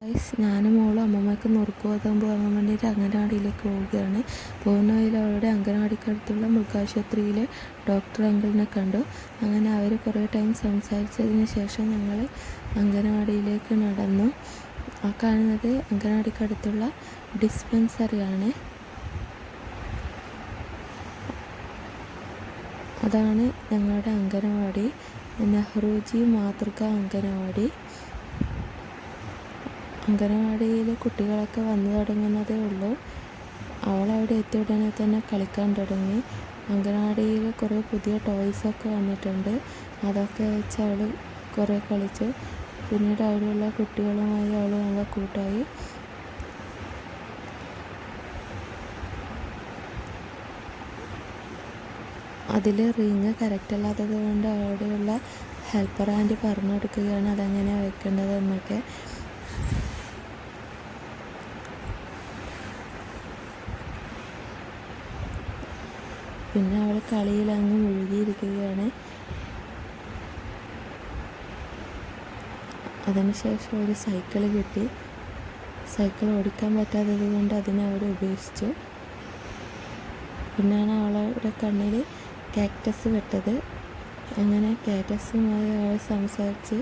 Guys, ഞാനും മോളും അമ്മമ്മയ്ക്ക് നുറുക്ക് ഗോതമ്പ് വാങ്ങാൻ വേണ്ടിയിട്ട് അംഗനവാടിയിലേക്ക് പോവുകയാണ്. പോകുന്ന വഴിയിൽ അവളുടെ അംഗനവാടിക്കടുത്തുള്ള മൃഗാശുപത്രിയിലെ ഡോക്ടർ അങ്കിളിനെ കണ്ടു. അങ്ങനെ അവർ കുറേ ടൈം സംസാരിച്ചതിന് ശേഷം ഞങ്ങൾ അംഗനവാടിയിലേക്ക് നടന്നു. ആ കാണുന്നത് അംഗനവാടിക്കടുത്തുള്ള ഡിസ്പെൻസറിയാണ്. അതാണ് ഞങ്ങളുടെ അംഗനവാടി, നെഹ്റുജി മാതൃക അംഗനവാടി. അംഗനവാടിയിൽ കുട്ടികളൊക്കെ വന്നു തുടങ്ങുന്നതേ ഉള്ളൂ. അവളവിടെ എത്തിയ ഉടനെ തന്നെ കളിക്കാൻ തുടങ്ങി. അംഗനവാടിയിൽ കുറേ പുതിയ ടോയ്സൊക്കെ വന്നിട്ടുണ്ട്. അതൊക്കെ വെച്ച് അവൾ കുറേ കളിച്ചു. പിന്നീട് അവിടെയുള്ള കുട്ടികളുമായി അവൾ നല്ല കൂട്ടായി. അതിൽ റിങ് കറക്റ്റ് അല്ലാത്തത് കൊണ്ട് അവിടെയുള്ള ഹെൽപ്പർ ആൻറ്റി പറഞ്ഞു കൊടുക്കുകയാണ് അതെങ്ങനെയാണ് വെക്കേണ്ടതെന്നൊക്കെ. പിന്നെ അവൾ കളിയിൽ അങ്ങ് മുഴുകിയിരിക്കുകയാണ്. അതിനുശേഷം ഒരു സൈക്കിൾ കിട്ടി. സൈക്കിൾ ഓടിക്കാൻ പറ്റാത്തത് കൊണ്ട് അതിനെ അവർ ഉപേക്ഷിച്ചു. പിന്നെയാണ് അവളുടെ കണ്ണിൽ കാക്ടസ് വെട്ടത്. അങ്ങനെ കാക്ടസുമായി അവൾ സംസാരിച്ച്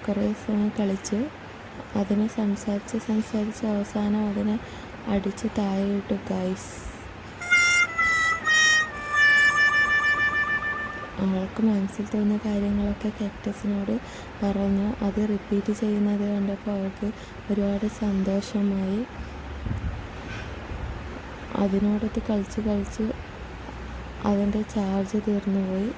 കുറേ സമയം കളിച്ചു. അതിനെ സംസാരിച്ച് അവസാനം അതിനെ അടിച്ച് താഴെ ഇട്ടു. ഗൈസ്, അവൾക്ക് മനസ്സിൽ തോന്നിയ കാര്യങ്ങളൊക്കെ കാക്ടസിനോട് പറഞ്ഞു. അത് റിപ്പീറ്റ് ചെയ്യുന്നത് കണ്ടപ്പോൾ അവൾക്ക് ഒരുപാട് സന്തോഷമായി. അതിനോടൊത്ത് കളിച്ച് അതിൻ്റെ ചാർജ് തീർന്നുപോയി.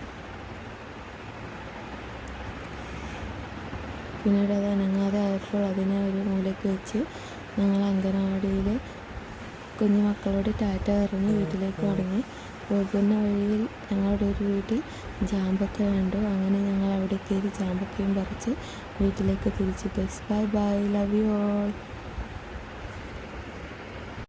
പിന്നീട് അത് അനങ്ങാതെ ആയപ്പോൾ അതിനെ ഒരു മൂലയ്ക്ക് വെച്ച് ഞങ്ങൾ അംഗനവാടിയിൽ കുഞ്ഞു മക്കളോട് ടാറ്റ പറഞ്ഞ് വീട്ടിലേക്ക് മടങ്ങി. പോകുന്ന വഴിയിൽ ഞങ്ങളുടെ ഒരു വീട്ടിൽ ജാമ്പക്ക കണ്ടു. അങ്ങനെ ഞങ്ങൾ അവിടെ കയറി ജാമ്പക്കയും പറിച്ച് വീട്ടിലേക്ക് തിരിച്ചു. Guys, bye bye, love you all.